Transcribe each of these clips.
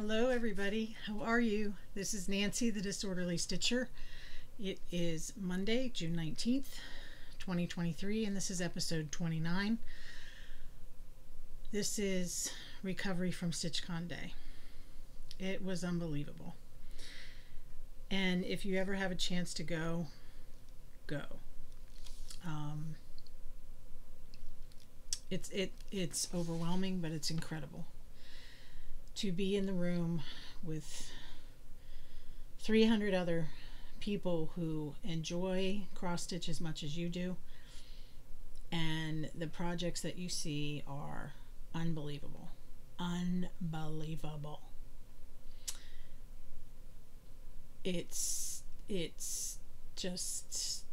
Hello everybody, how are you? This is Nancy, the Disorderly Stitcher. It is Monday, June 19th, 2023, and this is episode 29. This is recovery from StitchCon Day. It was unbelievable. And if you ever have a chance to go, go. It's overwhelming, but it's incredible. To be in the room with 300 other people who enjoy cross stitch as much as you do, and the projects that you see are unbelievable. Unbelievable. It's just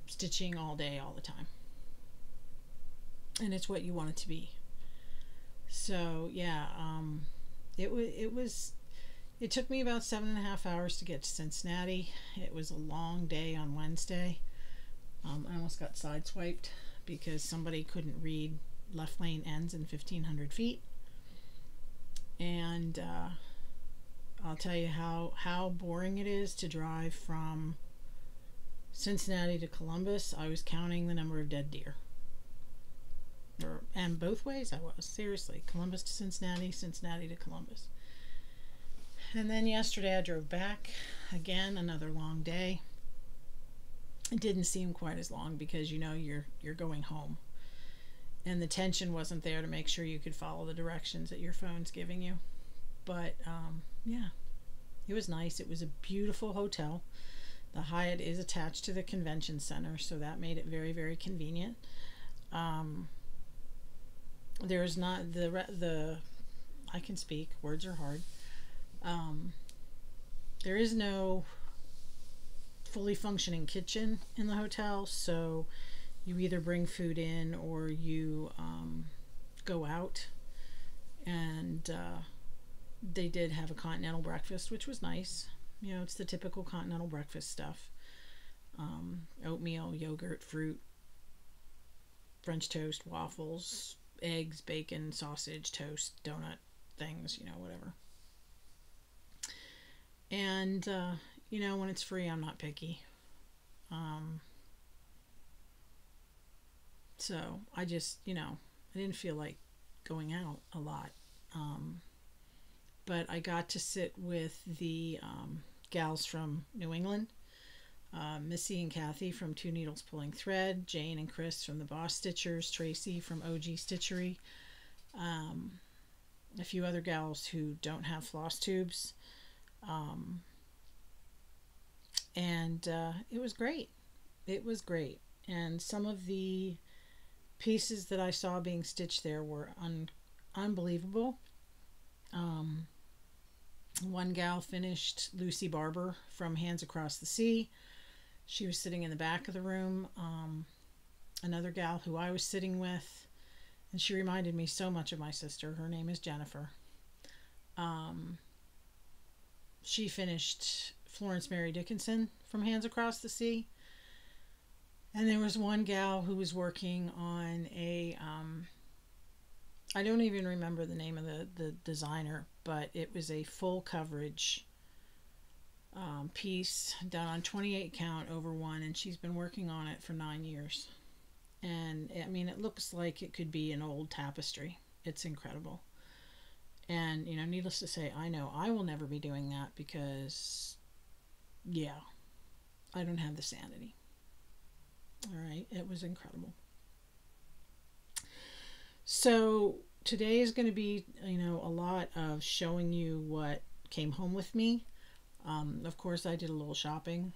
stitching all day, all the time. And it's what you want it to be. So yeah, it took me about 7.5 hours to get to Cincinnati. It was a long day on Wednesday. I almost got sideswiped because somebody couldn't read left lane ends in 1,500 feet. And I'll tell you how boring it is to drive from Cincinnati to Columbus. I was counting the number of dead deer. And both ways I was, seriously. Columbus to Cincinnati, Cincinnati to Columbus. And then yesterday I drove back. Again, another long day. It didn't seem quite as long because you're going home. And the tension wasn't there to make sure you could follow the directions that your phone's giving you. But yeah, it was nice. It was a beautiful hotel. The Hyatt is attached to the convention center, so that made it very, very convenient. There's not the I can speak, words are hard. There is no fully functioning kitchen in the hotel, so you either bring food in or you go out. And they did have a continental breakfast, which was nice. It's the typical continental breakfast stuff. Oatmeal, yogurt, fruit, French toast, waffles, eggs, bacon, sausage, toast, donut things, whatever. And when it's free, I'm not picky. So I just, I didn't feel like going out a lot. But I got to sit with the gals from New England. Missy and Kathy from Two Needles Pulling Thread, Jane and Chris from the Boss Stitchers, Tracy from OG Stitchery, a few other gals who don't have floss tubes, and it was great. It was great, and some of the pieces that I saw being stitched there were unbelievable. One gal finished Lucy Barber from Hands Across the Sea. She was sitting in the back of the room. Another gal who I was sitting with, and she reminded me so much of my sister. Her name is Jennifer. She finished Florence Mary Dickinson from Hands Across the Sea. And there was one gal who was working on a, I don't even remember the name of the designer, but it was a full coverage piece done on 28 count over 1, and she's been working on it for 9 years. And I mean, it looks like it could be an old tapestry. It's incredible. And needless to say, I know I will never be doing that because yeah, I don't have the sanity. All right, it was incredible. So today is going to be a lot of showing you what came home with me. Of course, I did a little shopping,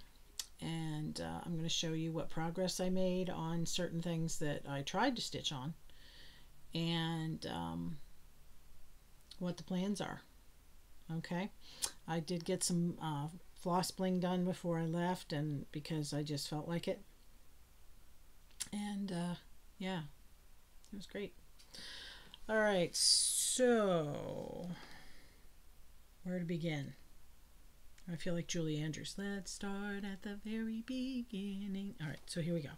and I'm going to show you what progress I made on certain things that I tried to stitch on, and what the plans are. Okay, I did get some floss bling done before I left, and because I just felt like it, and yeah, it was great. All right, so where to begin? I feel like Julie Andrews. Let's start at the very beginning. All right, so here we go.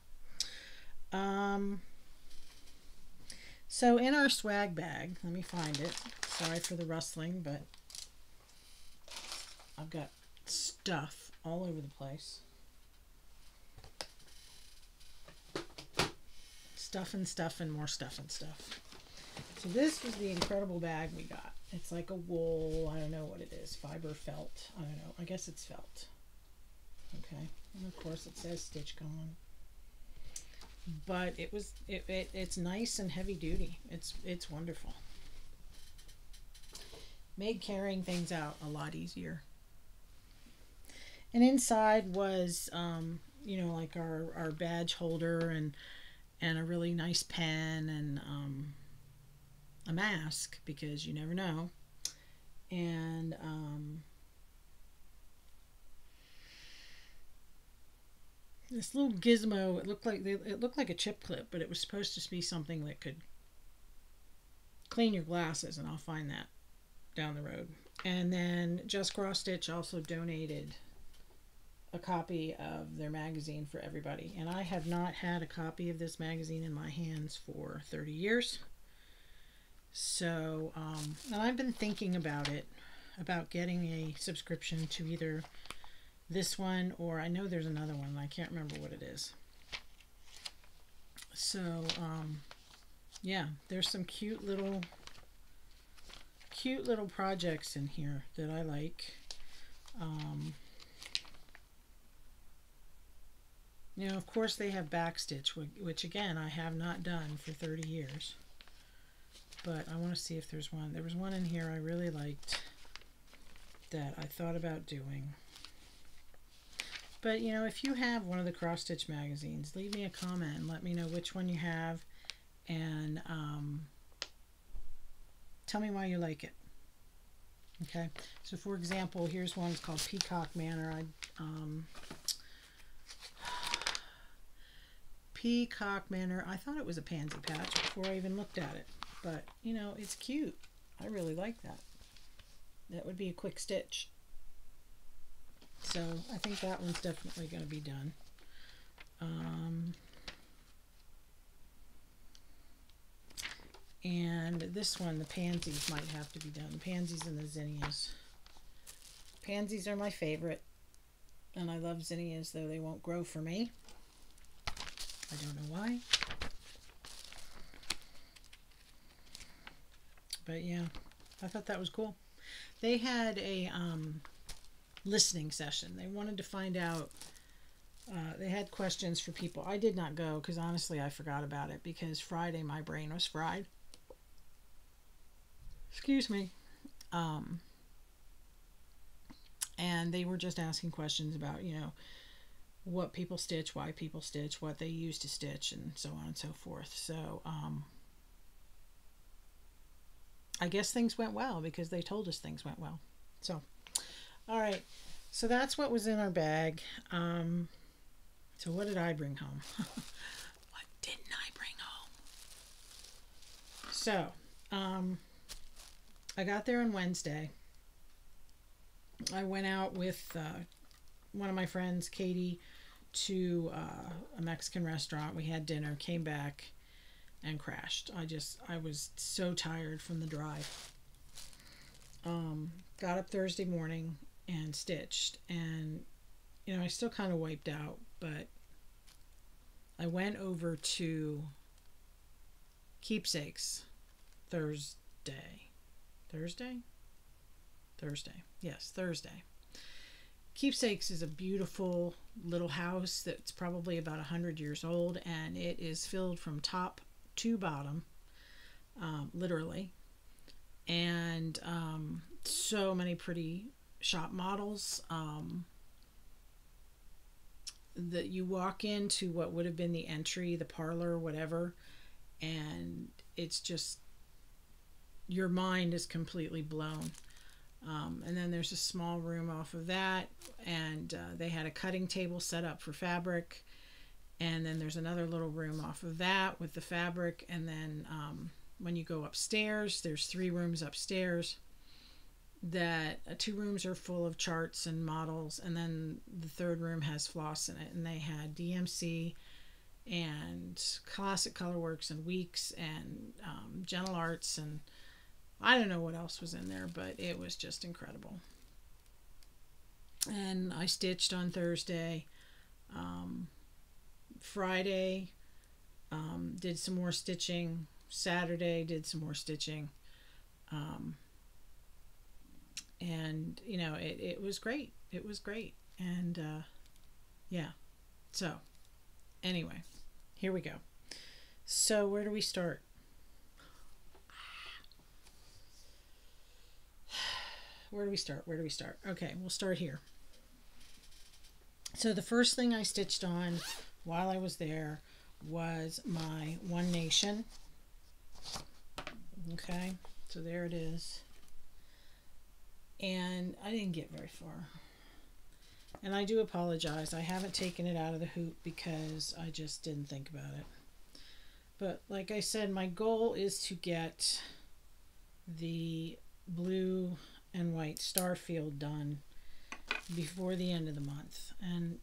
So in our swag bag, let me find it. Sorry for the rustling, but I've got stuff all over the place. Stuff and stuff and more stuff and stuff. So this was the incredible bag we got. It's like a wool, I don't know what it is, fiber felt. I don't know, I guess it's felt. Okay, and of course it says Stitch Gone. But it's nice and heavy duty. It's wonderful. Made carrying things out a lot easier. And inside was you know, like our badge holder and a really nice pen and a mask, because you never know. And this little gizmo, it looked like a chip clip, but it was supposed to be something that could clean your glasses, and I'll find that down the road. And then Just Cross Stitch also donated a copy of their magazine for everybody, and I have not had a copy of this magazine in my hands for 30 years. So and I've been thinking about getting a subscription to either this one, or I know there's another one, I can't remember what it is. So yeah, there's some cute little projects in here that I like. You know, of course they have backstitch, which again I have not done for 30 years. But I want to see if there's one. There was one in here I really liked that I thought about doing. But, you know, if you have one of the cross stitch magazines, leave me a comment and let me know which one you have, and tell me why you like it. Okay, so for example, here's one. It's called Peacock Manor. Peacock Manor. I thought it was a pansy patch before I even looked at it, but you know, it's cute. I really like that. That would be a quick stitch. So I think that one's definitely going to be done. And this one, the pansies, might have to be done. The pansies and the zinnias. Pansies are my favorite, and I love zinnias, though they won't grow for me. I don't know why. But yeah, I thought that was cool. They had a listening session. They wanted to find out, they had questions for people. I did not go because honestly I forgot about it, because Friday my brain was fried. Excuse me. And they were just asking questions about, you know, what people stitch, why people stitch, what they use to stitch, and so on and so forth. So I guess things went well, because they told us things went well. So all right, so that's what was in our bag. So what did I bring home? What didn't I bring home? So I got there on Wednesday. I went out with one of my friends, Katie, to a Mexican restaurant. We had dinner, came back, and crashed. I was so tired from the drive. Got up Thursday morning and stitched, and you know, I still kind of wiped out, but I went over to Keepsakes Thursday. Yes, Thursday. Keepsakes is a beautiful little house that's probably about 100 years old, and it is filled from top to bottom, literally, and so many pretty shop models. That you walk into what would have been the entry, the parlor, whatever, and it's just, your mind is completely blown. And then there's a small room off of that, and they had a cutting table set up for fabric, and then there's another little room off of that with the fabric, and then when you go upstairs, there's 3 rooms upstairs that 2 rooms are full of charts and models, and then the 3rd room has floss in it, and they had DMC and Classic Colorworks and Weeks and Gentle Arts, and I don't know what else was in there, but it was just incredible. And I stitched on Thursday. Friday, did some more stitching. Saturday, did some more stitching. And, you know, it was great. It was great. And, yeah. So, anyway, here we go. So, where do we start? Where do we start? Where do we start? Okay, we'll start here. So the first thing I stitched on while I was there was my One Nation. Okay, so there it is. And I didn't get very far. And I do apologize. I haven't taken it out of the hoop because I just didn't think about it. But like I said, my goal is to get the blue and white star field done before the end of the month. And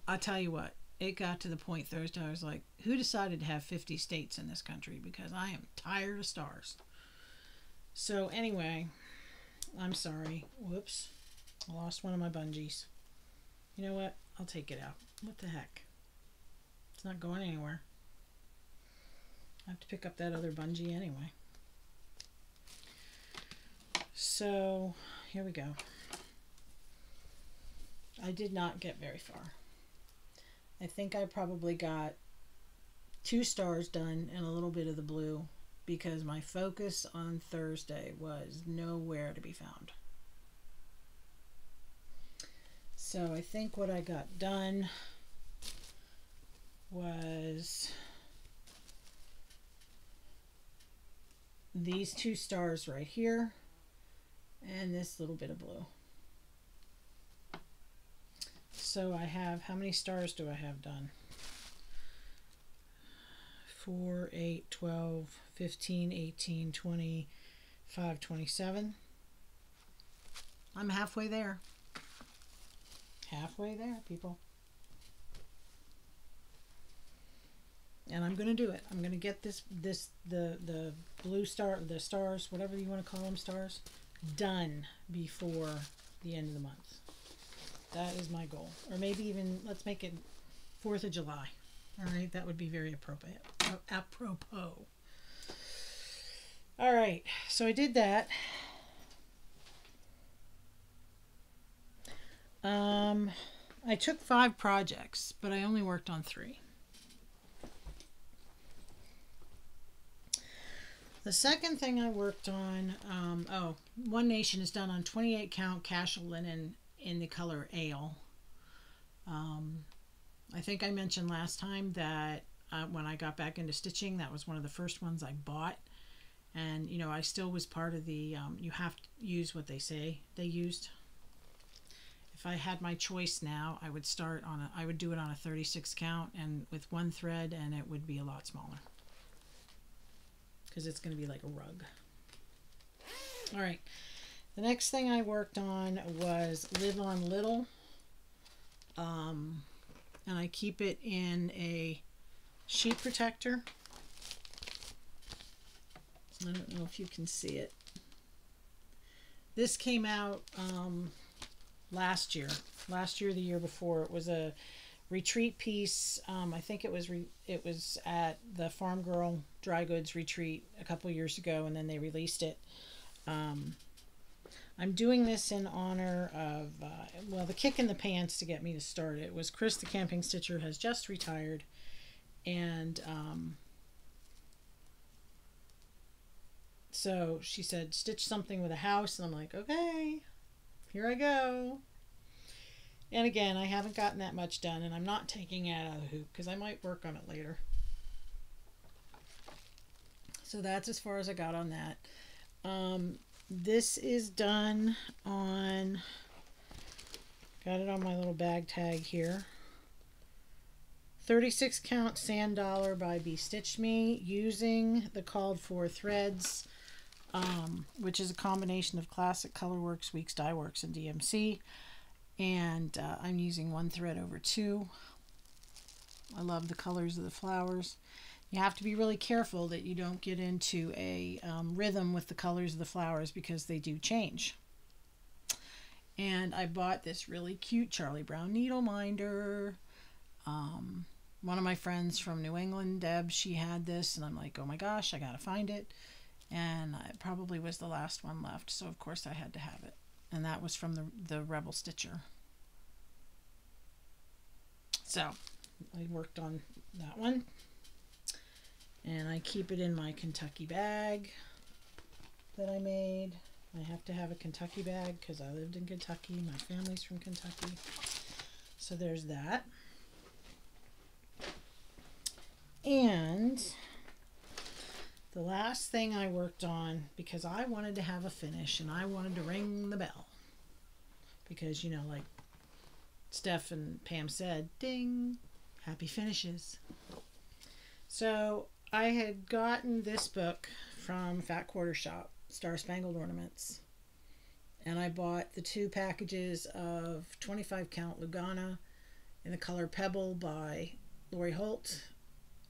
I'll tell you what, it got to the point Thursday I was like, who decided to have 50 states in this country? Because I am tired of stars. So anyway, I'm sorry. Whoops. I lost one of my bungees. You know what? I'll take it out. What the heck? It's not going anywhere. I have to pick up that other bungee anyway. So here we go. I did not get very far. I think I probably got 2 stars done and a little bit of the blue because my focus on Thursday was nowhere to be found. So I think what I got done was these 2 stars right here and this little bit of blue. So I have, how many stars do I have done? 4, 8, 12, 15, 18, 25, 27. I'm halfway there. Halfway there, people. And I'm going to do it. I'm going to get the blue star, the stars, whatever you want to call them, stars, done before the end of the month. That is my goal. Or maybe even, let's make it 4th of July. All right, that would be very appropriate. Apropos. All right, so I did that. I took 5 projects, but I only worked on 3. The second thing I worked on, One Nation is done on 28 count casual linen in the color ale. I think I mentioned last time that when I got back into stitching, that was one of the first ones I bought. And, you know, I still was part of the, you have to use what they say they used. If I had my choice now, I would start on I would do it on a 36 count and with 1 thread, and it would be a lot smaller. Because it's going to be like a rug. All right. The next thing I worked on was Live on Little. And I keep it in a sheet protector. I don't know if you can see it. This came out last year, the year before. It was a retreat piece. I think it was at the Farm Girl Dry Goods retreat a couple years ago, and then they released it. I'm doing this in honor of, well, the kick in the pants to get me to start it was Chris, the camping stitcher, has just retired, and so she said, stitch something with a house, and I'm like, okay, here I go. And again, I haven't gotten that much done, and I'm not taking it out of the hoop because I might work on it later. So that's as far as I got on that. This is done on, got it on my little bag tag here. 36 count Sand Dollar by Be Stitched Me, using the called for threads, which is a combination of Classic Colorworks, Weeks Dye Works, and DMC. And I'm using 1 thread over 2. I love the colors of the flowers. You have to be really careful that you don't get into a rhythm with the colors of the flowers because they do change. And I bought this really cute Charlie Brown needle minder. One of my friends from New England, Deb, she had this, and I'm like, oh my gosh, I gotta find it. And it probably was the last one left, so of course I had to have it. And that was from the Rebel Stitcher. So I worked on that one. And I keep it in my Kentucky bag that I made. I have to have a Kentucky bag because I lived in Kentucky. My family's from Kentucky. So there's that. And the last thing I worked on, because I wanted to have a finish and I wanted to ring the bell. Because, you know, like Steph and Pam said, ding, happy finishes. So I had gotten this book from Fat Quarter Shop, Star Spangled Ornaments. And I bought the 2 packages of 25 count Lugana in the color Pebble by Lori Holt.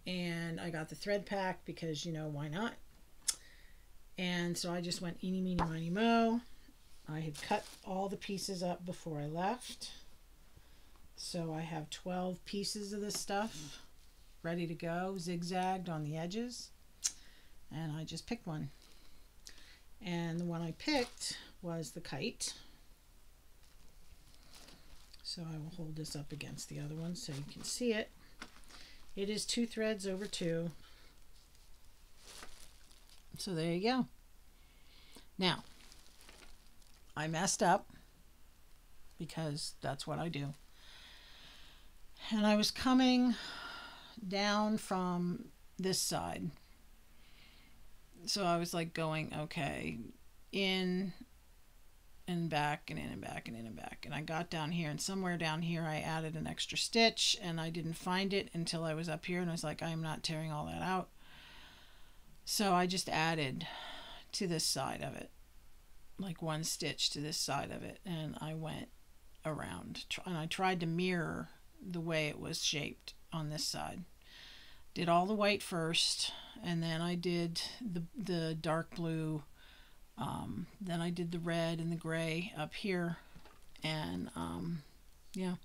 And I got the thread pack because, you know, why not? And so I just went eeny, meeny, miny, mo. I had cut all the pieces up before I left. So I have 12 pieces of this stuff ready to go, zigzagged on the edges. And I just picked one. And the one I picked was the kite. So I will hold this up against the other one so you can see it. It is 2 threads over 2. So there you go. Now, I messed up because that's what I do. And I was coming down from this side. So I was like going, okay, in and back and in and back and in and back. And I got down here, and somewhere down here I added an extra stitch, and I didn't find it until I was up here, and I was like, I am not tearing all that out. So I just added to this side of it, like 1 stitch to this side of it, and I went around, and I tried to mirror the way it was shaped on this side. Did all the white first, and then I did the dark blue. Then I did the red and the gray up here, and yeah,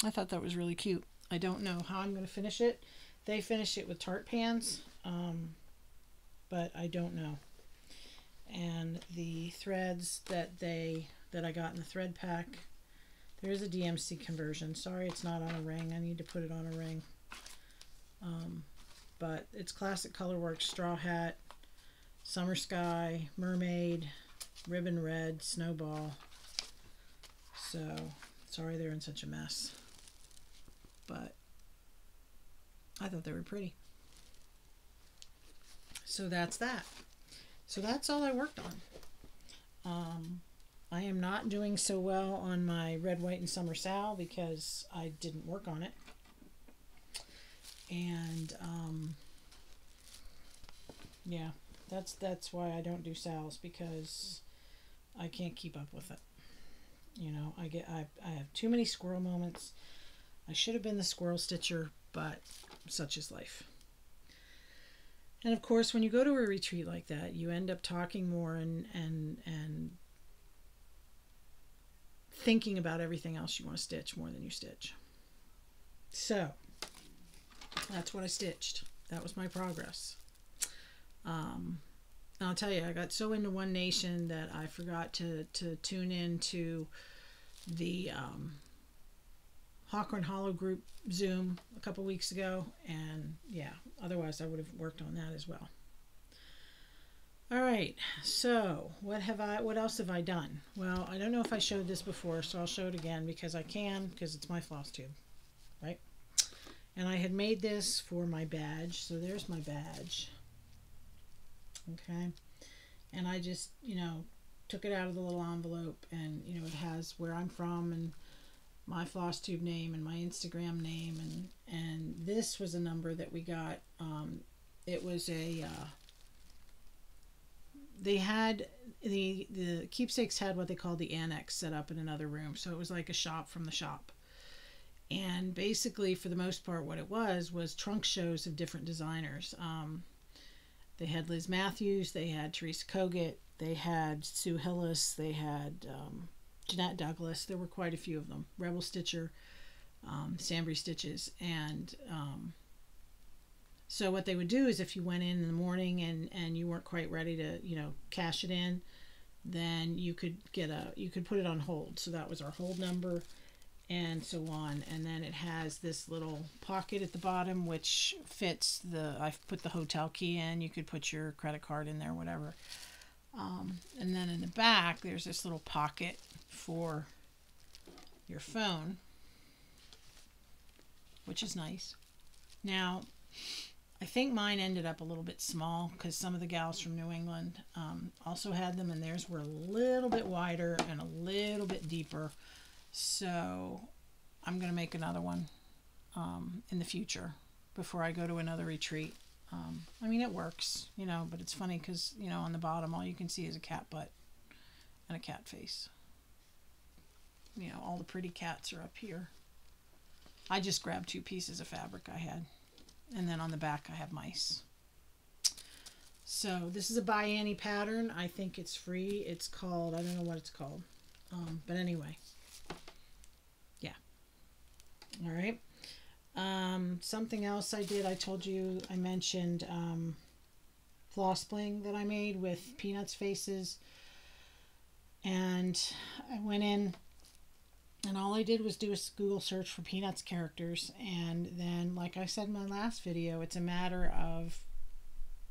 I thought that was really cute. I don't know how I'm going to finish it. They finish it with tart pans, but I don't know. And the threads that I got in the thread pack, there is a DMC Conversion. Sorry, it's not on a ring. I need to put it on a ring. But it's Classic Colorworks Straw Hat, Summer Sky, Mermaid, Ribbon Red, Snowball. So, sorry they're in such a mess. But I thought they were pretty. So that's that. So that's all I worked on. I am not doing so well on my Red, White, and Summer Sal because I didn't work on it. And yeah, that's why I don't do Sal's, because I can't keep up with it. You know, I have too many squirrel moments. I should have been the squirrel stitcher, but such is life. And of course, when you go to a retreat like that, you end up talking more and thinking about everything else you want to stitch more than you stitch. So that's what I stitched. That was my progress. I'll tell you, I got so into One Nation that I forgot to tune in to the Hawkhorn Hollow group Zoom a couple weeks ago, and yeah, otherwise I would have worked on that as well. All right, so what else have I done? Well, I don't know if I showed this before, so I'll show it again because I can, because it's my floss tube, right? And I had made this for my badge, so there's my badge. Okay, and I just, you know, took it out of the little envelope, and you know, it has where I'm from and my floss tube name and my Instagram name, and this was a number that we got. It was a they had the keepsakes had what they called the annex set up in another room, so it was like a shop from the shop. And basically, for the most part, what it was trunk shows of different designers. They had Liz Matthews, they had Teresa Kogut, they had Sue Hillis, they had Jeanette Douglas. There were quite a few of them. Rebel Stitcher, Sambry Stitches. And so what they would do is if you went in the morning and you weren't quite ready to, cash it in, then you could put it on hold. So that was our hold number and so on. And then it has this little pocket at the bottom which fits I've put the hotel key in. You could put your credit card in there, whatever. And then in the back there's this little pocket for your phone, which is nice. Now I think mine ended up a little bit small because some of the gals from New England also had them, and theirs were a little bit wider and a little bit deeper. So I'm going to make another one in the future before I go to another retreat. I mean, it works, but it's funny because, on the bottom all you can see is a cat butt and a cat face. All the pretty cats are up here. I just grabbed 2 pieces of fabric I had. And then on the back I have mice. So this is a by Annie pattern. I think it's free. It's called, I don't know what it's called. But anyway. Yeah. All right. Something else I did, I mentioned floss bling that I made with Peanuts faces. And I went in and all I did was do a Google search for Peanuts characters, and then, like I said in my last video, it's a matter of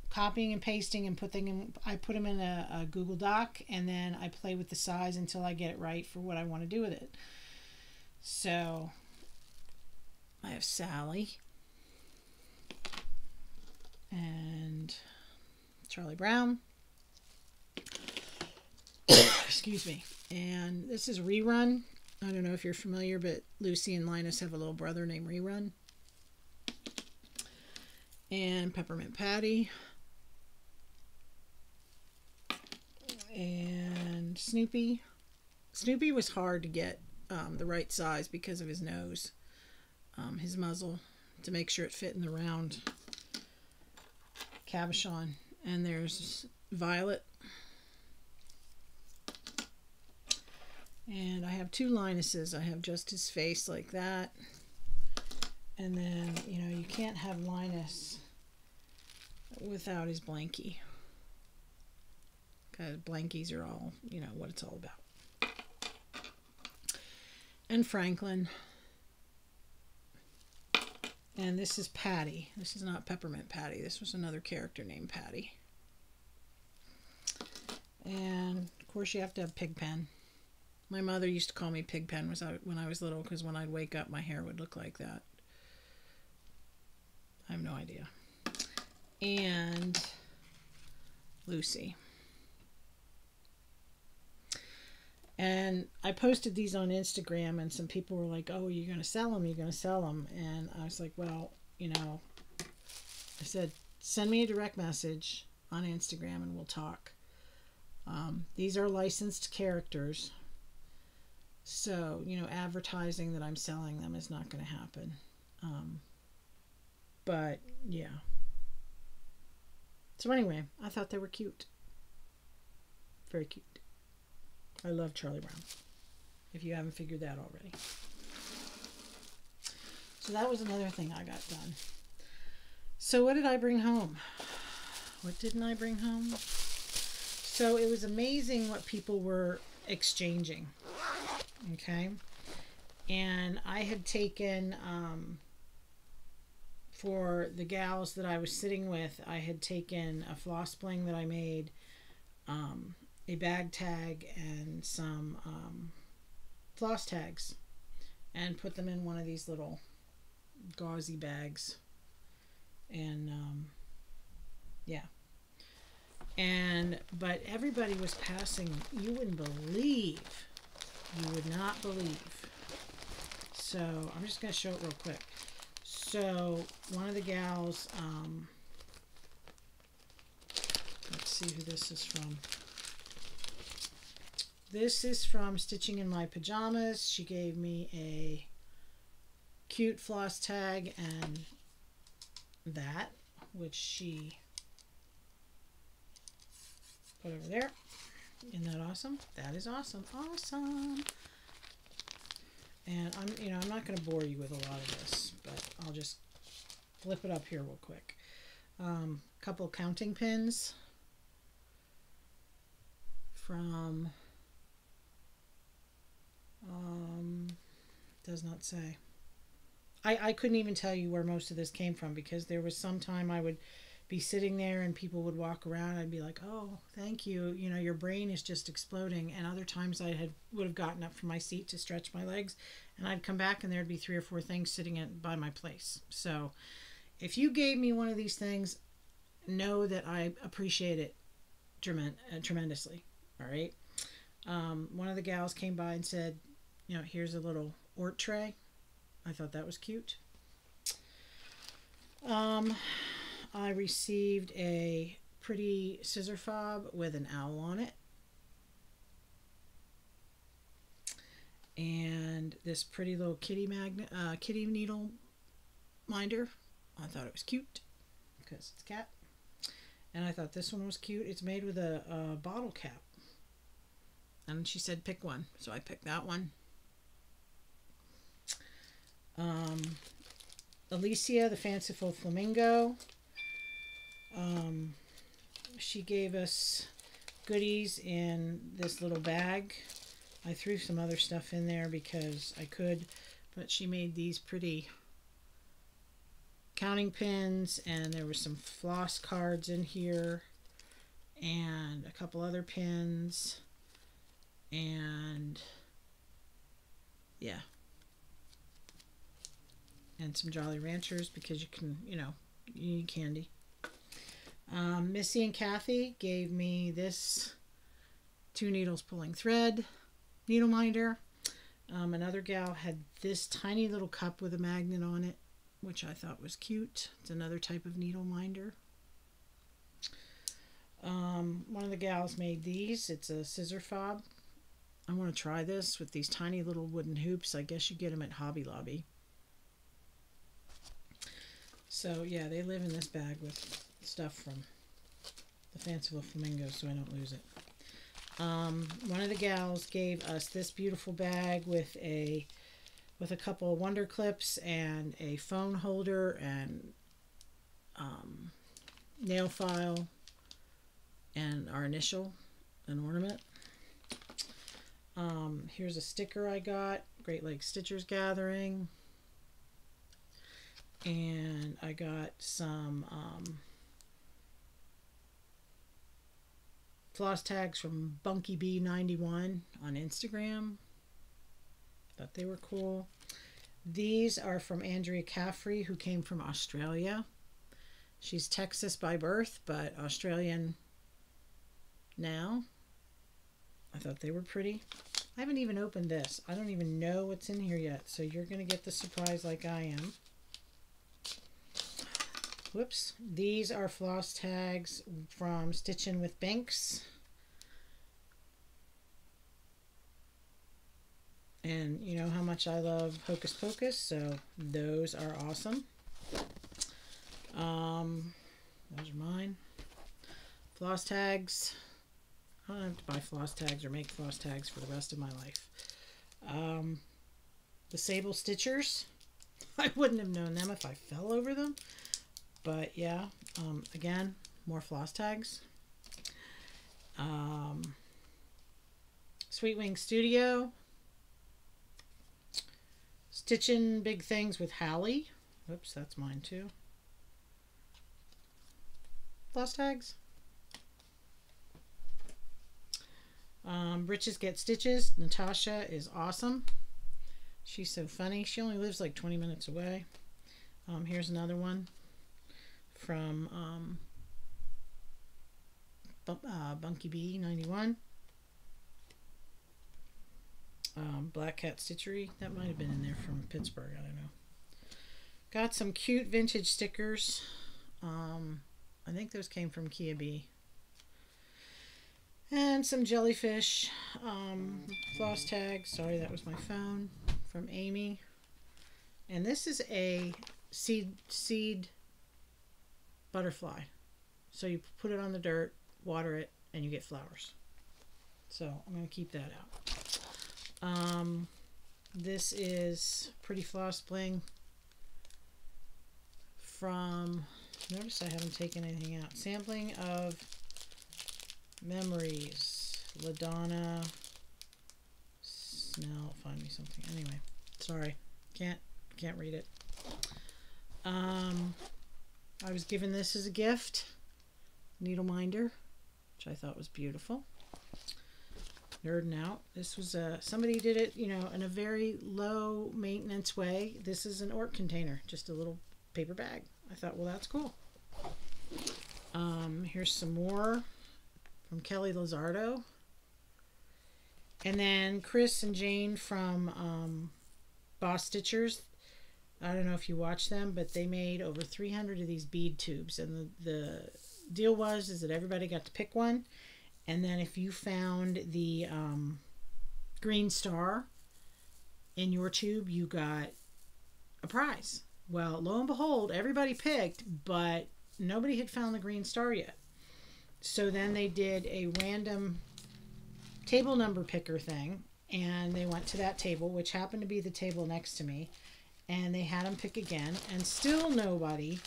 copying and pasting and I put them in a Google Doc, and then I play with the size until I get it right for what I want to do with it. So I have Sally and Charlie Brown. Excuse me. And this is Rerun. I don't know if you're familiar, but Lucy and Linus have a little brother named Rerun. And Peppermint Patty. And Snoopy. Snoopy was hard to get the right size because of his nose, his muzzle, to make sure it fit in the round cabochon. And there's Violet. And I have 2 Linuses. I have just his face like that. And then, you can't have Linus without his blankie. Because blankies are all, what it's all about. And Franklin. And this is Patty. This is not Peppermint Patty. This was another character named Patty. And, of course, you have to have Pigpen. My mother used to call me Pigpen when I was little, because when I'd wake up, my hair would look like that. I have no idea. And Lucy. And I posted these on Instagram, and some people were like, oh, you're going to sell them? You're going to sell them? And I was like, well, I said, send me a direct message on Instagram and we'll talk. These are licensed characters. So, advertising that I'm selling them is not going to happen. But, yeah. So anyway, I thought they were cute. Very cute. I love Charlie Brown, if you haven't figured that already. So that was another thing I got done. So what did I bring home? What didn't I bring home? So it was amazing what people were exchanging. Okay, and I had taken for the gals that I was sitting with, I had taken a floss bling that I made, a bag tag, and some floss tags, and put them in one of these little gauzy bags. And yeah, but everybody was passing, you wouldn't believe. You would not believe. So I'm just going to show it real quick. So one of the gals, let's see who this is from. This is from Stitching in My Pajamas. She gave me cute floss tag and that, which she put over there. Isn't that awesome? That is awesome. Awesome. And I'm not going to bore you with a lot of this, but I'll just flip it up here real quick. Couple counting pins from does not say. I couldn't even tell you where most of this came from, because there was some time I would be sitting there and people would walk around. I'd be like, oh, thank you. You know, your brain is just exploding. And other times I would have gotten up from my seat to stretch my legs, and I'd come back and there'd be 3 or 4 things sitting by my place. So if you gave me one of these things, know that I appreciate it tremendously. All right. One of the gals came by and said, you know, here's a little Ort tray. I thought that was cute. I received a pretty scissor fob with an owl on it. And this pretty little kitty needle minder. I thought it was cute because it's a cat. And I thought this one was cute. It's made with a bottle cap. And she said pick one. So I picked that one. Alicia, the Fanciful Flamingo. She gave us goodies in this little bag. I threw some other stuff in there because I could, but she made these pretty counting pins, and there were some floss cards in here, and a couple other pins, and yeah, and some Jolly Ranchers because you can, you need candy. Missy and Kathy gave me this 2 needles pulling thread needle minder. Another gal had this tiny little cup with a magnet on it, which I thought was cute. It's another type of needle minder. One of the gals made these. It's a scissor fob. I want to try this with these tiny little wooden hoops. I guess you get them at Hobby Lobby. So yeah, they live in this bag with stuff from the Fanciful Flamingo, so I don't lose it. One of the gals gave us this beautiful bag with a couple of wonder clips and a phone holder and nail file and our initial, an ornament. Here's a sticker I got, Great Lakes Stitchers Gathering. And I got some floss tags from Bunky Bee 91 on Instagram. Thought they were cool. These are from Andrea Caffrey, who came from Australia. She's Texas by birth, but Australian now. I thought they were pretty. I haven't even opened this. I don't even know what's in here yet, so you're going to get the surprise like I am. Whoops. These are floss tags from Stitchin' with Binks. And you know how much I love Hocus Pocus, so those are awesome. Those are mine. Floss tags. I don't have to buy floss tags or make floss tags for the rest of my life. The Sable Stitchers. I wouldn't have known them if I fell over them. But yeah, again, more floss tags. Sweet Wing Studio. Stitching Big Things with Hallie. Oops, that's mine too. Floss tags. Britches Get Stitches. Natasha is awesome. She's so funny. She only lives like 20 minutes away. Here's another one from Bunky Bee 91. Black Cat Stitchery. That might have been in there from Pittsburgh. I don't know. Got some cute vintage stickers. I think those came from Kia Bee. And some jellyfish floss tags. Sorry, that was my phone. From Amy. And this is a seed butterfly. So you put it on the dirt, water it, and you get flowers. So I'm going to keep that out. This is Pretty Floss Bling from, notice I haven't taken anything out. Sampling of Memories. LaDonna. Snell. Find me something. Anyway, sorry. Can't read it. I was given this as a gift. Needle minder, which I thought was beautiful. Nerding out. This was somebody did it, you know, in a very low maintenance way. This is an Orc container, just a little paper bag. I thought, well, that's cool. Here's some more from Kelly Lizardo. And then Chris and Jane from Boss Stitchers. I don't know if you watch them, but they made over 300 of these bead tubes. And the deal is that everybody got to pick one. And then if you found the green star in your tube, you got a prize. Well, lo and behold, everybody picked, but nobody had found the green star yet. So then they did a random table number picker thing, and they went to that table, which happened to be the table next to me, and they had them pick again, and still nobody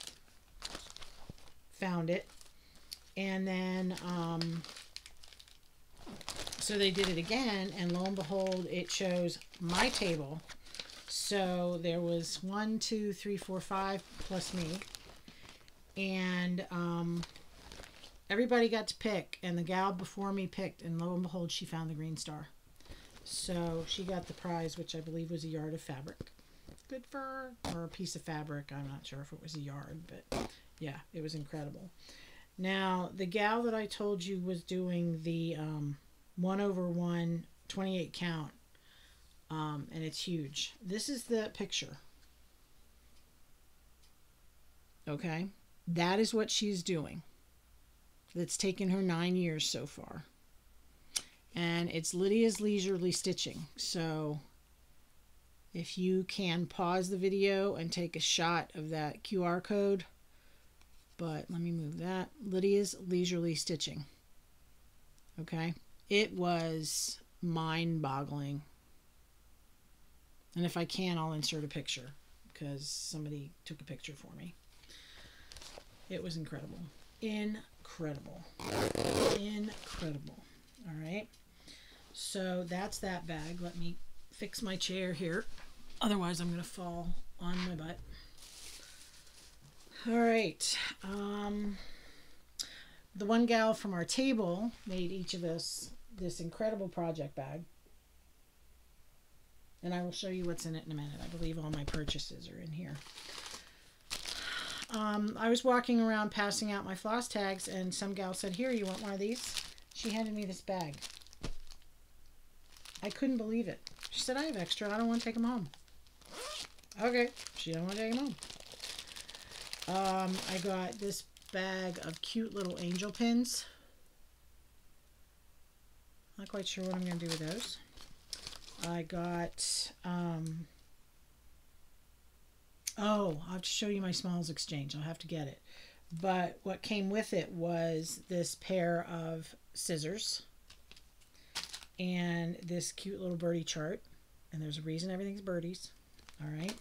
found it. And then so they did it again, and lo and behold, it shows my table. So there was 1, 2, 3, 4, 5 plus me, and everybody got to pick, and the gal before me picked, and lo and behold, she found the green star. So she got the prize, which I believe was a yard of fabric. Good for her. Or a piece of fabric. I'm not sure if it was a yard, but yeah, it was incredible. Now, the gal that I told you was doing the 1/1 28 count, and it's huge. This is the picture. Okay? That is what she's doing. That's taken her 9 years so far. And it's Lydia's Leisurely Stitching. So if you can pause the video and take a shot of that QR code. But let me move that. Lydia's Leisurely Stitching. Okay? It was mind-boggling. And if I can, I'll insert a picture because somebody took a picture for me. It was incredible. Incredible. Incredible. All right. So that's that bag. Let me fix my chair here. Otherwise, I'm going to fall on my butt. All right. The one gal from our table made each of us this incredible project bag. And I will show you what's in it in a minute. I believe all my purchases are in here. I was walking around passing out my floss tags, and some gal said, "Here, you want one of these?" She handed me this bag. I couldn't believe it. She said, "I have extra. I don't want to take them home." Okay, she don't want to take them home. I got this bag of cute little angel pins. Not quite sure what I'm going to do with those. I got, oh, I'll have to show you my smalls exchange. I'll have to get it. But what came with it was this pair of scissors and this cute little birdie chart. And there's a reason everything's birdies. All right.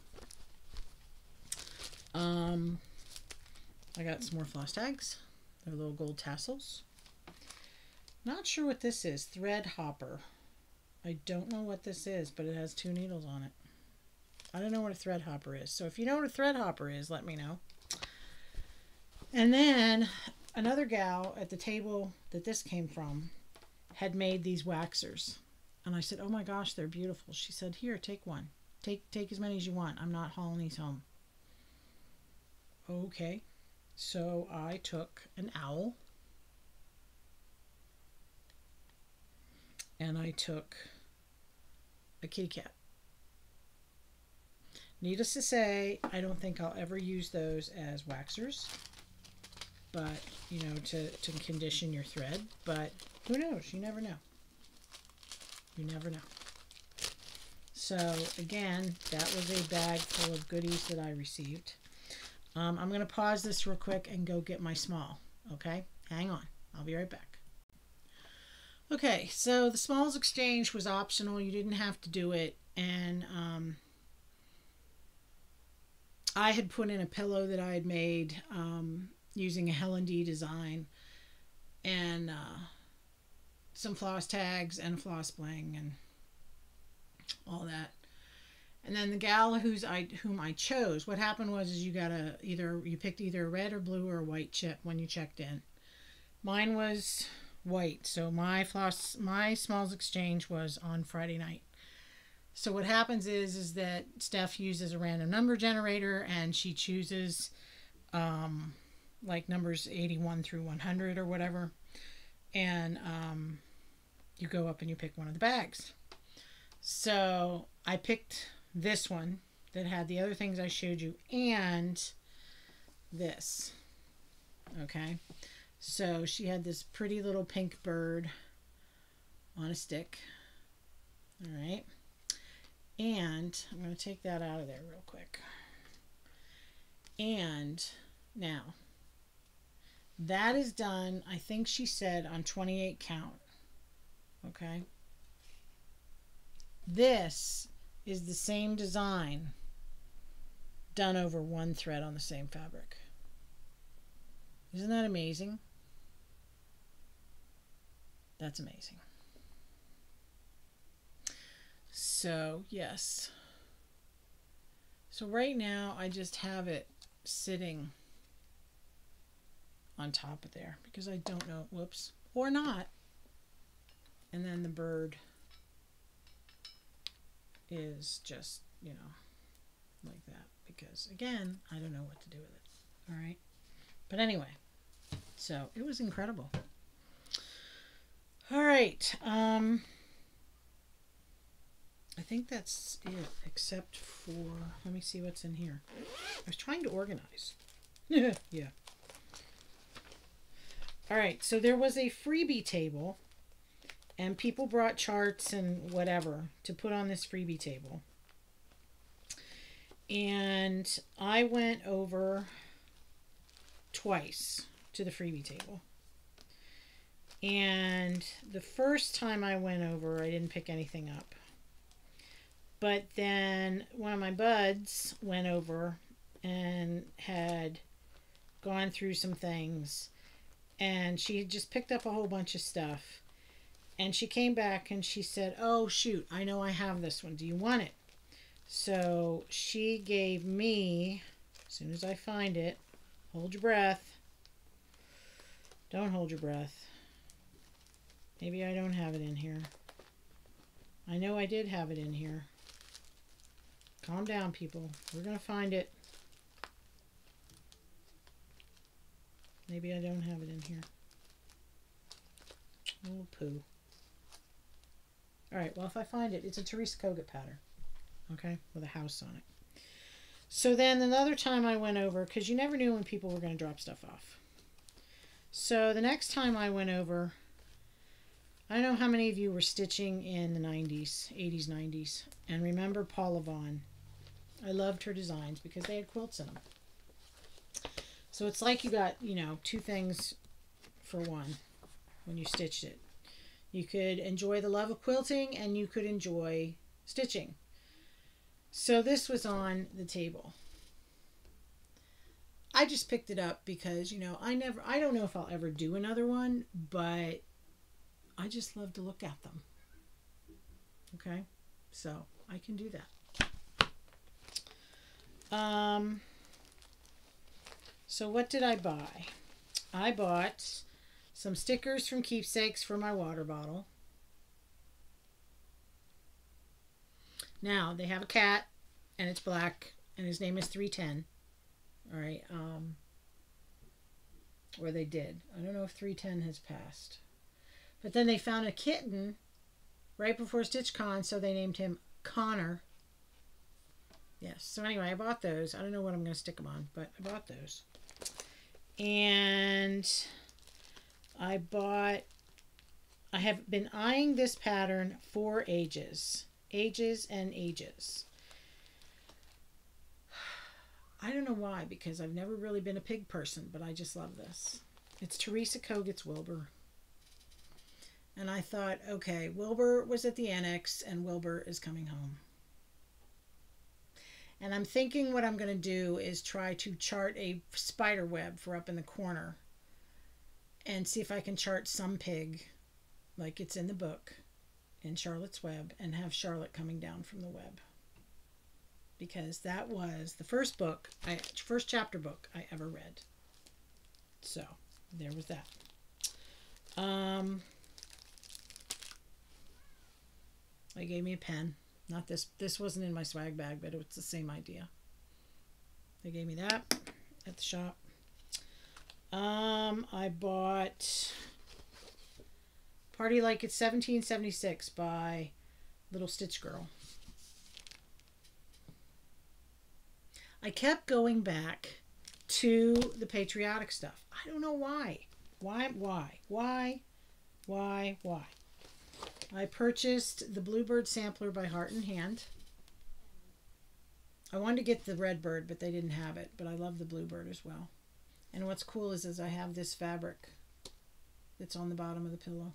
I got some more floss tags. They're little gold tassels. Not sure what this is. Thread hopper. I don't know what this is, but it has 2 needles on it. I don't know what a thread hopper is. So if you know what a thread hopper is, let me know. And then another gal at the table that this came from had made these waxers. And I said, "Oh my gosh, they're beautiful." She said, "Here, take one. Take as many as you want. I'm not hauling these home." Okay. So I took an owl. And I took a kitty cat. Needless to say, I don't think I'll ever use those as waxers. But, you know, to condition your thread. But who knows? You never know. You never know. So again, that was a bag full of goodies that I received. I'm going to pause this real quick and go get my small. Okay, hang on. I'll be right back. Okay, so the smalls exchange was optional. You didn't have to do it. And I had put in a pillow that I had made using a Helen D design, and some floss tags and a floss bling and all that. And then the gal whom I chose, what happened was is you picked either a red or blue or white chip when you checked in. Mine was white, so my smalls exchange was on Friday night. So what happens is that Steph uses a random number generator, and she chooses like numbers 81 through 100 or whatever, and you go up and you pick one of the bags. So I picked this one that had the other things I showed you and this. Okay, so she had this pretty little pink bird on a stick. All right, and I'm going to take that out of there real quick. And now that is done, I think she said, on 28 count. Okay, this is the same design done over one thread on the same fabric. Isn't that amazing? That's amazing. So yes, so right now I just have it sitting on top of there because I don't know, whoops, or not. And then the bird is just, you know, like that, because again, I don't know what to do with it. All right, but anyway, so it was incredible. All right, I think that's it, except for, let me see what's in here. I was trying to organize. Yeah. All right, so there was a freebie table, and people brought charts and whatever to put on this freebie table. And I went over twice to the freebie table. And the first time I went over, I didn't pick anything up. But then one of my buds went over and had gone through some things, and she had just picked up a whole bunch of stuff. And she came back and she said, oh, shoot, I know I have this one. Do you want it? So she gave me, as soon as I find it, hold your breath. Don't hold your breath. Maybe I don't have it in here. I know I did have it in here. Calm down, people. We're going to find it. Maybe I don't have it in here. Oh, poo. Alright, well, if I find it, it's a Teresa Kogut pattern. Okay, with a house on it. So then another time I went over, because you never knew when people were going to drop stuff off. So the next time I went over, I don't know how many of you were stitching in the 90s, 80s, 90s, and remember Paula Vaughn. I loved her designs because they had quilts in them. So it's like you got, you know, two things for one when you stitched it. You could enjoy the love of quilting and you could enjoy stitching. So this was on the table. I just picked it up because, you know, I don't know if I'll ever do another one, but I just love to look at them. Okay, so I can do that. So what did I buy? I bought some stickers from Keepsakes for my water bottle. Now, they have a cat, and it's black, and his name is 310. All right, or they did. I don't know if 310 has passed. But then they found a kitten right before StitchCon, so they named him Connor. Yes, so anyway, I bought those. I don't know what I'm going to stick them on, but I bought those. And I have been eyeing this pattern for ages. Ages and Ages. I don't know why, because I've never really been a pig person, but I just love this. It's Teresa Kogut's Wilbur. And I thought, okay, Wilbur was at the annex and Wilbur is coming home. And I'm thinking what I'm going to do is try to chart a spider web for up in the corner and see if I can chart some pig like it's in the book in Charlotte's Web and have Charlotte coming down from the web. Because that was the first chapter book I ever read. So, there was that. They gave me a pen. Not this. This wasn't in my swag bag, but it's the same idea. They gave me that at the shop. I bought Party Like It's 1776 by Little Stitch Girl. I kept going back to the patriotic stuff. I don't know why. Why? I purchased the Bluebird Sampler by Heart and Hand. I wanted to get the Redbird, but they didn't have it. But I love the Bluebird as well. And what's cool is I have this fabric that's on the bottom of the pillow.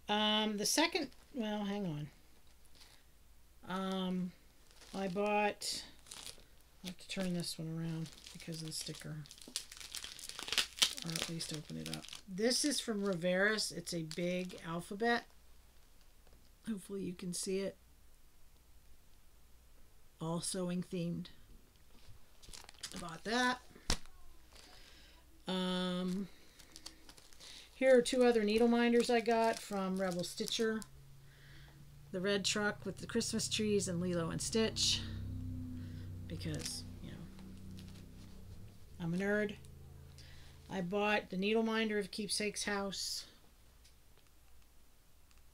The second, well, hang on. I bought, I have to turn this one around because of the sticker. Or at least open it up. This is from Rivera's. It's a big alphabet. Hopefully you can see it. All sewing themed. I bought that. Here are two other needle minders I got from Rebel Stitcher. The red truck with the Christmas trees and Lilo and Stitch. Because, you know, I'm a nerd. I bought the needle minder of Keepsake's House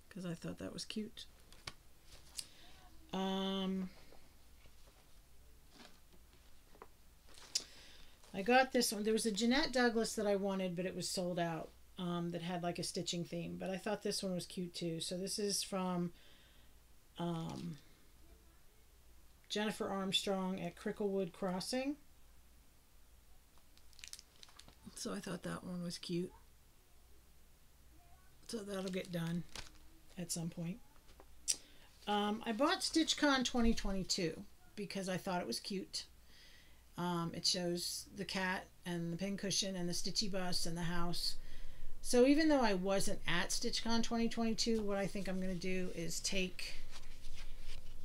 because I thought that was cute. I got this one. There was a Jeanette Douglas that I wanted, but it was sold out, that had like a stitching theme. But I thought this one was cute too. So this is from Jennifer Armstrong at Cricklewood Crossing. So I thought that one was cute. So that'll get done at some point. I bought StitchCon 2022 because I thought it was cute. It shows the cat and the pincushion and the Stitchy bus and the house. So even though I wasn't at StitchCon 2022, what I think I'm going to do is take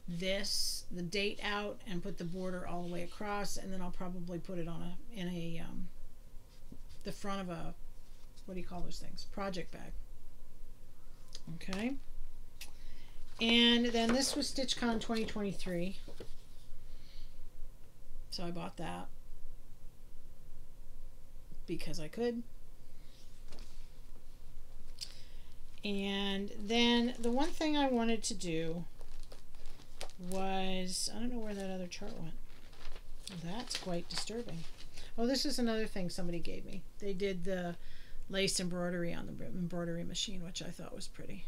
this, the date out, and put the border all the way across, and then I'll probably put it on the front of a, what do you call those things? Project bag. Okay. And then this was StitchCon 2023. So I bought that because I could. And then the one thing I wanted to do was, I don't know where that other chart went. That's quite disturbing. Oh, this is another thing somebody gave me. They did the lace embroidery on the embroidery machine, which I thought was pretty.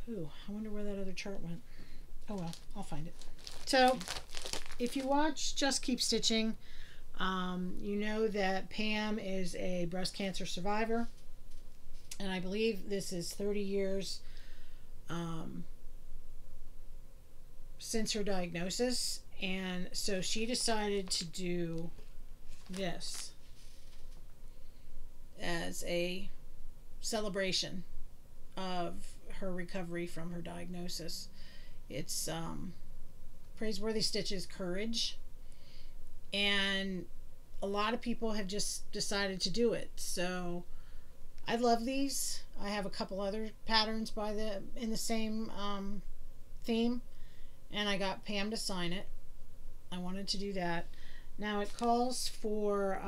Ooh, I wonder where that other chart went. Oh well, I'll find it. So, if you watch Just Keep Stitching, you know that Pam is a breast cancer survivor. And I believe this is 30 years since her diagnosis. And so she decided to do this as a celebration of her recovery from her diagnosis. It's Praiseworthy Stitches Courage, and a lot of people have just decided to do it. So I love these. I have a couple other patterns in the same theme, and I got Pam to sign it. I wanted to do that. Now it calls for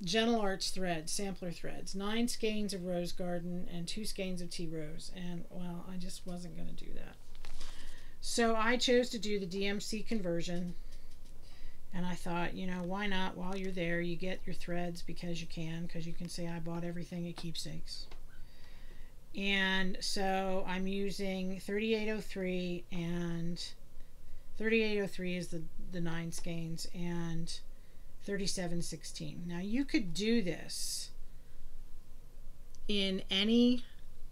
Gentle Arts threads, sampler threads, 9 skeins of Rose Garden and 2 skeins of Tea Rose, and well, I just wasn't going to do that. So I chose to do the DMC Conversion, And I thought, you know, why not? While you're there, you get your threads because you can say I bought everything at Keepsakes. And so I'm using 3803, and 3803 is the 9 skeins, and 3716. Now you could do this in any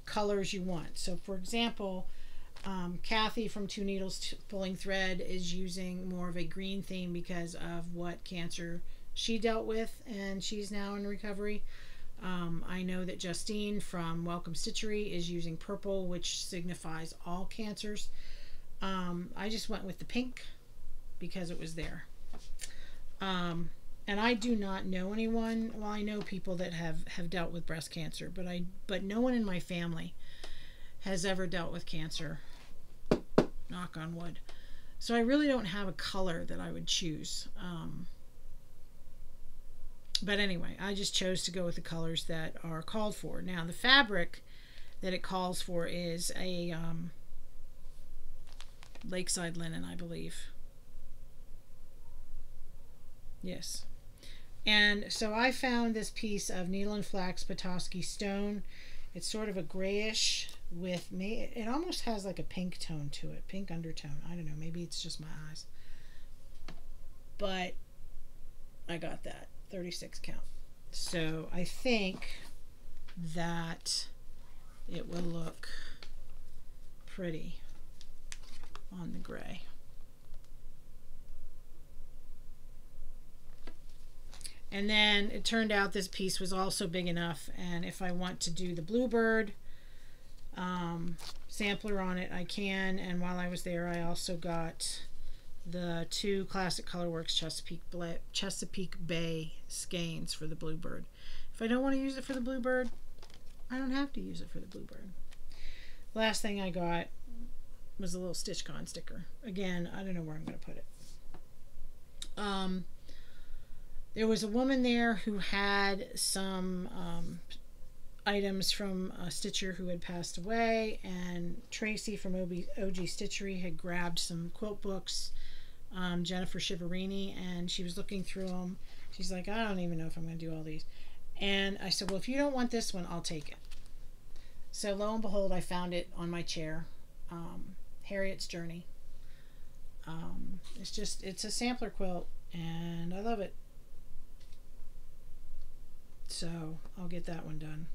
colors you want. So for example, Kathy from Two Needles Pulling Thread is using more of a green theme because of what cancer she dealt with, and she's now in recovery. I know that Justine from Welcome Stitchery is using purple, which signifies all cancers. I just went with the pink because it was there. And I do not know anyone. Well, I know people that have dealt with breast cancer, but no one in my family has ever dealt with cancer. Knock on wood. So I really don't have a color that I would choose. But anyway, I just chose to go with the colors that are called for. Now, the fabric that it calls for is a lakeside linen, I believe. Yes. And so I found this piece of needle and flax Petoskey stone. It's sort of a grayish with me. It almost has like a pink tone to it, pink undertone. I don't know, maybe it's just my eyes. But I got that 36 count. So I think that it will look pretty on the gray. And then it turned out this piece was also big enough, and if I want to do the Bluebird sampler on it, I can. And while I was there, I also got the 2 Classic Colorworks Chesapeake Bay skeins for the Bluebird. If I don't want to use it for the Bluebird, I don't have to use it for the Bluebird. The last thing I got was a little StitchCon sticker. Again, I don't know where I'm going to put it. There was a woman there who had some items from a stitcher who had passed away, and Tracy from OG Stitchery had grabbed some quilt books, Jennifer Shiverini, and she was looking through them. She's like, I don't even know if I'm going to do all these. And I said, well, if you don't want this one, I'll take it. So lo and behold, I found it on my chair, Harriet's Journey. It's a sampler quilt, and I love it. So I'll get that one done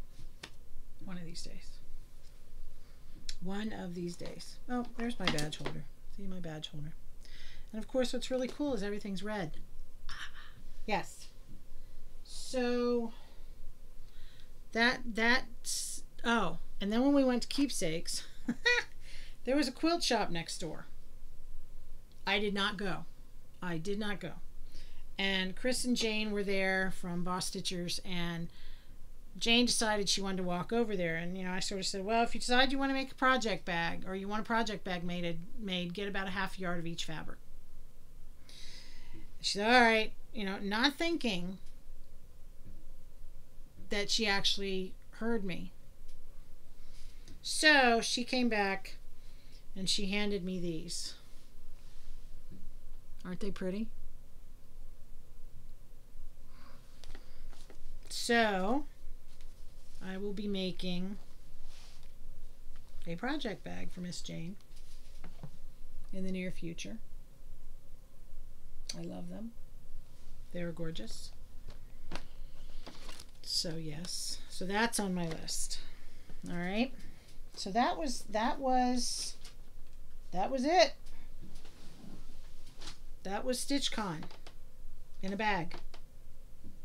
one of these days. One of these days. Oh, there's my badge holder. See my badge holder. And of course, what's really cool is everything's red. Yes. So that's oh, and then when we went to Keepsakes, there was a quilt shop next door. I did not go. And Chris and Jane were there from Boss Stitchers, and Jane decided she wanted to walk over there. And, you know, I sort of said, well, if you decide you want to make a project bag, or you want a project bag made, get about a half yard of each fabric. She said, all right, you know, not thinking that she actually heard me. So she came back and she handed me these. Aren't they pretty? So I will be making a project bag for Miss Jane in the near future. I love them. They're gorgeous. So yes, so that's on my list. All right. So that was it. That was StitchCon in a bag.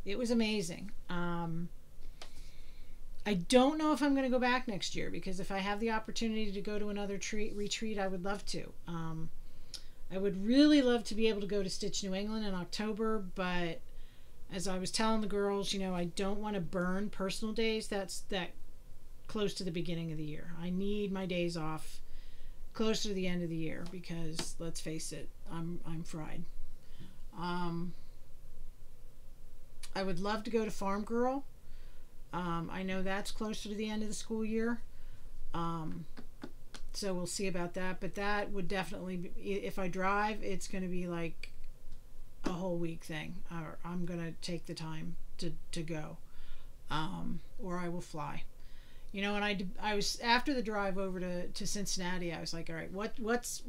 It was amazing. I don't know if I'm going to go back next year, because if I have the opportunity to go to another retreat, I would love to. I would really love to be able to go to Stitch New England in October, but as I was telling the girls, you know, I don't want to burn personal days that close to the beginning of the year. I need my days off closer to the end of the year, because let's face it, I'm fried. I would love to go to Farm Girl. I know that's closer to the end of the school year. So we'll see about that. But that would definitely be, if I drive, it's going to be like a whole week thing, or I'm going to take the time to go, or I will fly. You know, and I was, after the drive over to Cincinnati, I was like, all right, what's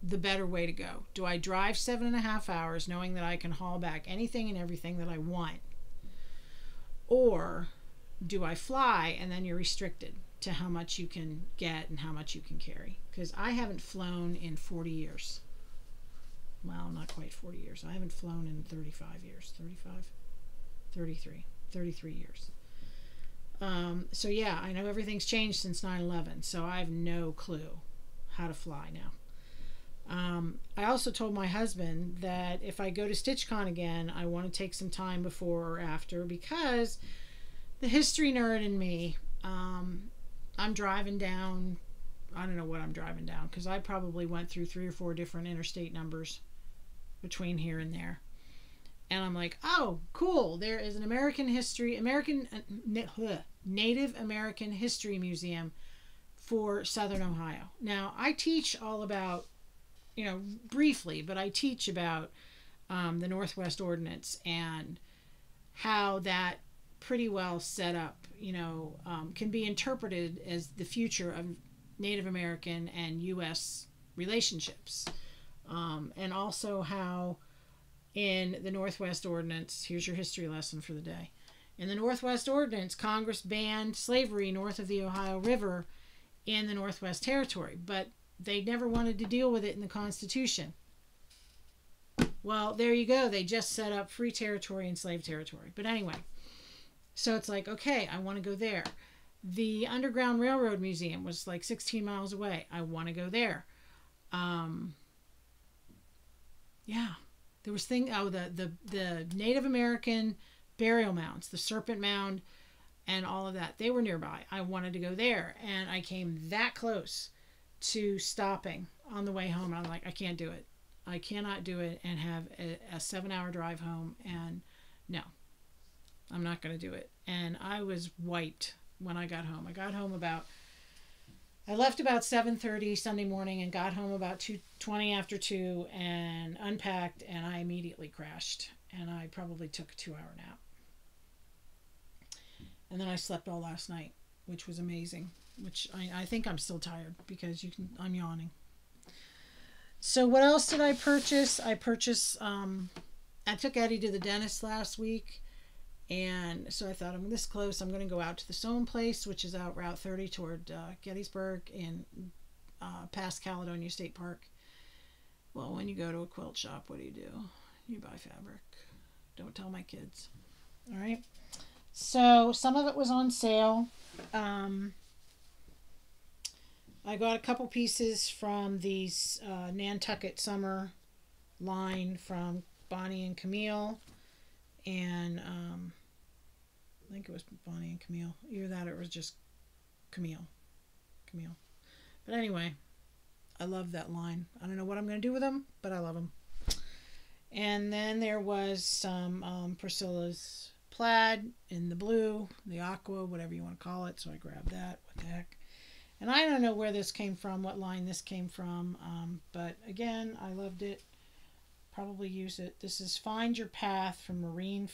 the better way to go? Do I drive 7.5 hours knowing that I can haul back anything and everything that I want? Or do I fly and then you're restricted to how much you can get and how much you can carry? Because I haven't flown in 40 years. Well, not quite 40 years. I haven't flown in 35 years. 33 years. So yeah, I know everything's changed since 9/11, so I have no clue how to fly now. I also told my husband that if I go to StitchCon again, I want to take some time before or after, because the history nerd in me, I'm driving down, I don't know what I'm driving down, because I probably went through 3 or 4 different interstate numbers between here and there. And I'm like, oh, cool, there is an Native American History Museum for Southern Ohio. Now, I teach all about, briefly, but I teach about the Northwest Ordinance and how that pretty well set up, can be interpreted as the future of Native American and U.S. relationships. And also how in the Northwest Ordinance, here's your history lesson for the day. In the Northwest Ordinance, Congress banned slavery north of the Ohio River in the Northwest Territory, but they never wanted to deal with it in the Constitution. Well, there you go. They just set up free territory and slave territory. But anyway, so it's like, okay, I want to go there. The Underground Railroad Museum was like 16 miles away. I want to go there. Yeah. There was the Native American burial mounds, the Serpent Mound and all of that. They were nearby. I wanted to go there. And I came that close to stopping on the way home. I'm like, I can't do it. I cannot do it and have a 7-hour drive home. And no, I'm not going to do it. And I was wiped when I got home. I left about 7:30 Sunday morning and got home about 2:20 after 2 and unpacked, and I immediately crashed. And I probably took a 2-hour nap. And then I slept all last night, which was amazing. Which I think I'm still tired because I'm yawning. So what else did I purchase? I took Eddie to the dentist last week. And so I thought, I'm this close. I'm going to go out to the Sohn place, which is out Route 30 toward Gettysburg and past Caledonia State Park. Well, when you go to a quilt shop, what do? You buy fabric. Don't tell my kids. All right. So some of it was on sale. I got a couple pieces from these Nantucket Summer line from Bonnie and Camille. And I think it was Bonnie and Camille. Either that or it was just Camille. But anyway, I love that line. I don't know what I'm going to do with them, but I love them. And then there was some Priscilla's plaid in the blue, the aqua, whatever you want to call it. So I grabbed that. What the heck? And I don't know where this came from, what line this came from. But again, I loved it. Probably use it. This is Find Your Path from Maureen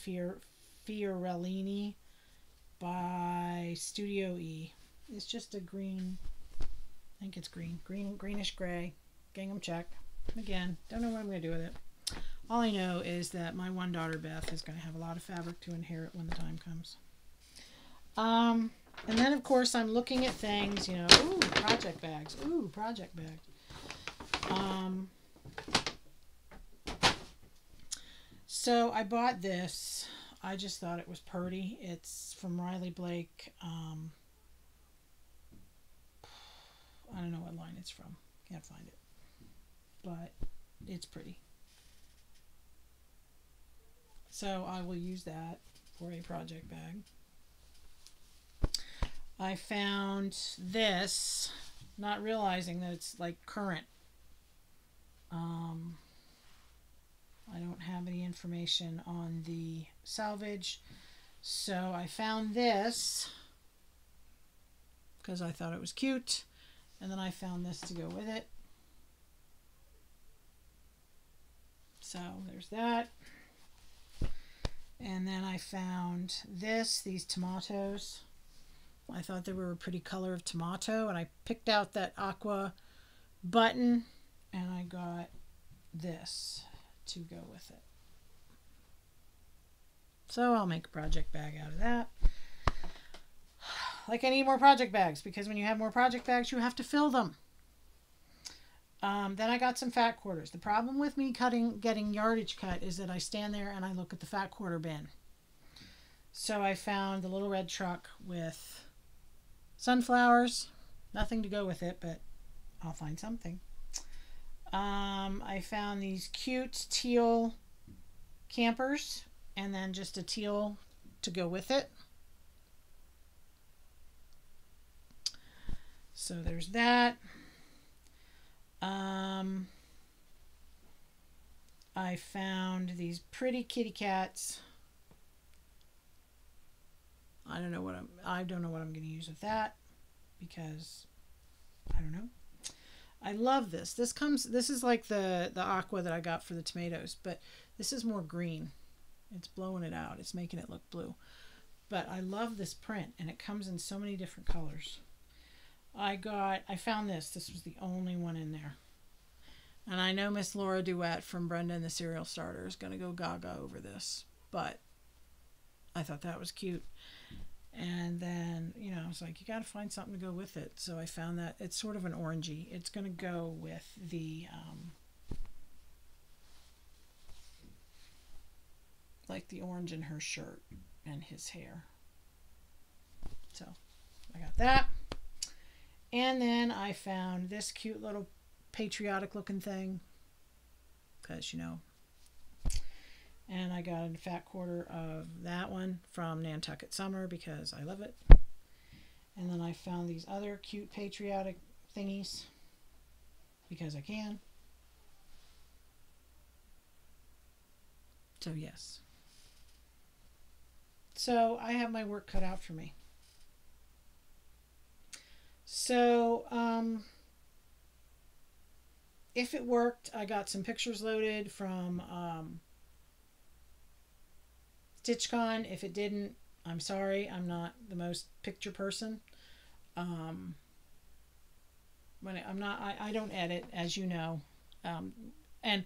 Fiorellini by Studio E. It's just a green, I think it's greenish gray gingham check. Again, don't know what I'm going to do with it. All I know is that my one daughter Beth is going to have a lot of fabric to inherit when the time comes. And then of course I'm looking at things, ooh, project bags. So I bought this. I just thought it was pretty. It's from Riley Blake. I don't know what line it's from. Can't find it. But it's pretty. So I will use that for a project bag. I found this, not realizing that it's like current. I don't have any information on the salvage. So I found this because I thought it was cute. And then I found this to go with it. So there's that. And then I found these tomatoes. I thought they were a pretty color of tomato, and I picked out that aqua button, and I got this to go with it. So I'll make a project bag out of that. Like, I need more project bags, because when you have more project bags, you have to fill them. Then I got some fat quarters. The problem with me getting yardage cut is that I stand there and I look at the fat quarter bin. So I found the little red truck with sunflowers. Nothing to go with it, but I'll find something. I found these cute teal campers, and then just a teal to go with it. So there's that. I found these pretty kitty cats. I don't know what I'm going to use with that, because I don't know. I love this. This is like the aqua that I got for the tomatoes, but this is more green. It's blowing it out. It's making it look blue. But I love this print, and it comes in so many different colors. I found this. This was the only one in there. And I know Miss Laura Duet from Brenda and the Cereal Starter is going to go gaga over this, but I thought that was cute. And then, you know, I was like, you got to find something to go with it. So I found that it's sort of an orangey. It's going to go with the, like the orange in her shirt and his hair. So I got that. And then I found this cute little patriotic looking thing, because, you know, and I got a fat quarter of that one from Nantucket Summer because I love it. And then I found these other cute patriotic thingies because I can. So yes. So I have my work cut out for me. So, if it worked, I got some pictures loaded from StitchCon. If it didn't, I'm sorry. I'm not the most picture person. I don't edit, as you know. And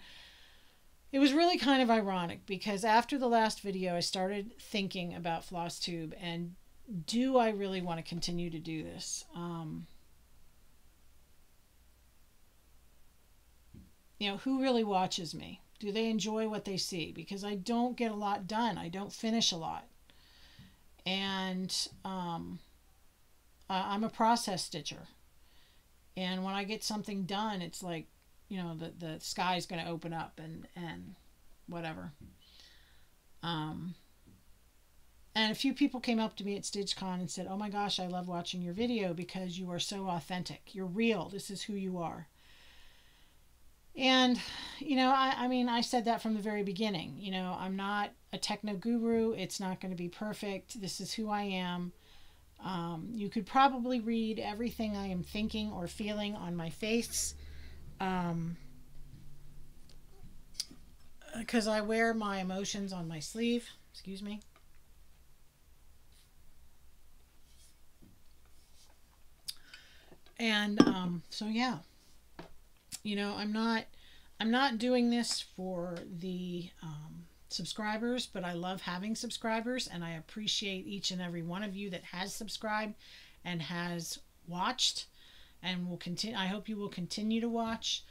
it was really kind of ironic, because after the last video, I started thinking about FlossTube and do I really want to continue to do this? You know, who really watches me? Do they enjoy what they see? Because I don't get a lot done. I don't finish a lot. And I'm a process stitcher. And when I get something done, it's like, you know, the sky's going to open up and whatever. And a few people came up to me at StitchCon and said, oh my gosh, I love watching your video because you are so authentic. You're real. This is who you are. And, you know, I mean, I said that from the very beginning. You know, I'm not a techno guru. It's not going to be perfect. This is who I am. You could probably read everything I am thinking or feeling on my face. Because I wear my emotions on my sleeve. Excuse me. And so yeah, you know, I'm not doing this for the subscribers, but I love having subscribers, and I appreciate each and every one of you that has subscribed and has watched and will continue. I hope you will continue to watch.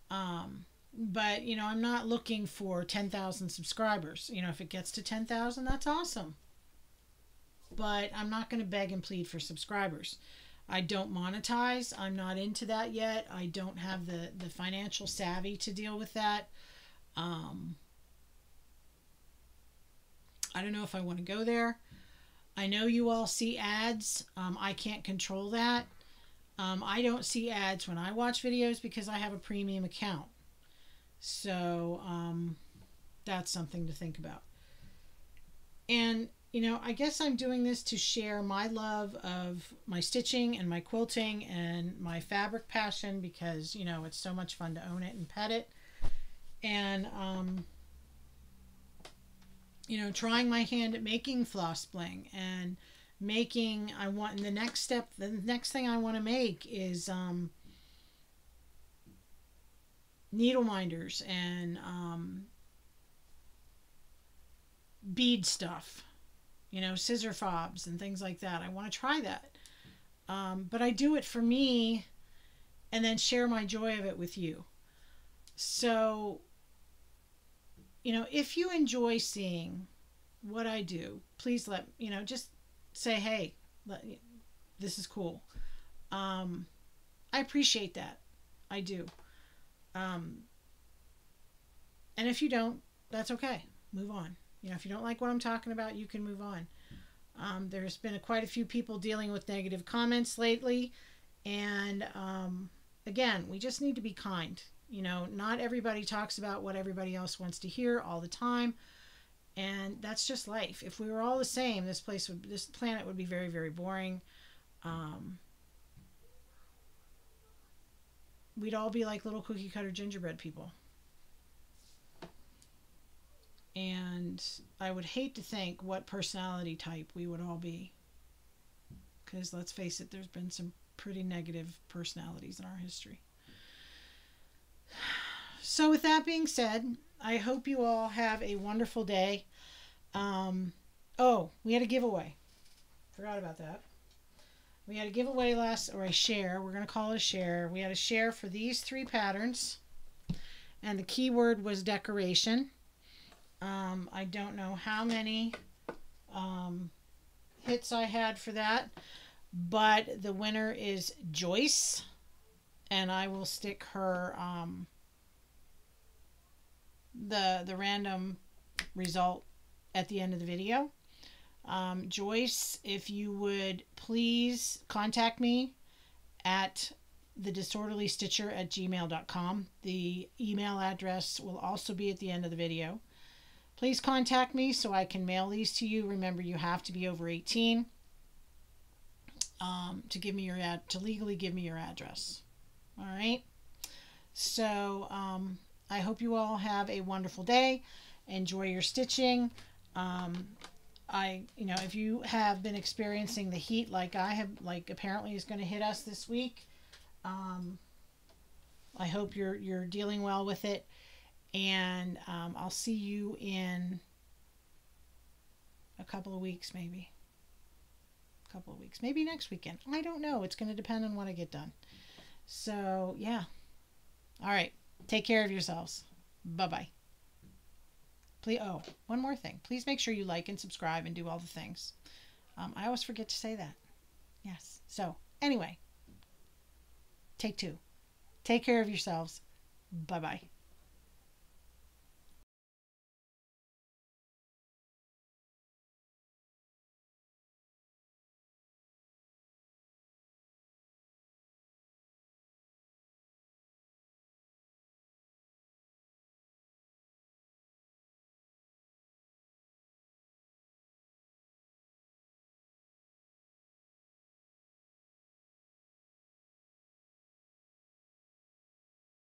But you know, I'm not looking for 10,000 subscribers. You know, if it gets to 10,000, that's awesome. But I'm not going to beg and plead for subscribers. I don't monetize. I'm not into that yet. I don't have the financial savvy to deal with that. I don't know if I want to go there. I know you all see ads. I can't control that. I don't see ads when I watch videos because I have a premium account. So that's something to think about. And you know, I guess I'm doing this to share my love of my stitching and my quilting and my fabric passion because, you know, it's so much fun to own it and pet it. And trying my hand at making floss bling and making. I want the next step. The next thing I want to make is needle minders and bead stuff. Scissor fobs and things like that. I want to try that. But I do it for me and then share my joy of it with you. So, if you enjoy seeing what I do, please just say, hey, this is cool. I appreciate that. I do. And if you don't, that's okay. Move on. If you don't like what I'm talking about, you can move on. There's been quite a few people dealing with negative comments lately. And again, we just need to be kind. Not everybody talks about what everybody else wants to hear all the time. And that's just life. If we were all the same, this planet would be very, very boring. We'd all be like little cookie cutter gingerbread people. And I would hate to think what personality type we would all be. Because let's face it, there's been some pretty negative personalities in our history. So with that being said, I hope you all have a wonderful day. We had a giveaway. Forgot about that. We had a giveaway a share. We're going to call it a share. We had a share for these 3 patterns. And the keyword was decoration. I don't know how many hits I had for that, but the winner is Joyce, and I will stick her the random result at the end of the video. Joyce, if you would please contact me at thedisorderlystitcher@gmail.com. The email address will also be at the end of the video. Please contact me so I can mail these to you. Remember, you have to be over 18 to legally give me your address. All right. So I hope you all have a wonderful day. Enjoy your stitching. If you have been experiencing the heat like I have, like apparently is going to hit us this week, I hope you're dealing well with it. And I'll see you in a couple of weeks, maybe next weekend. I don't know. It's going to depend on what I get done. So, yeah. All right. Take care of yourselves. Bye-bye. Please, one more thing. Please make sure you like and subscribe and do all the things. I always forget to say that. Yes. So, anyway. Take 2. Take care of yourselves. Bye-bye.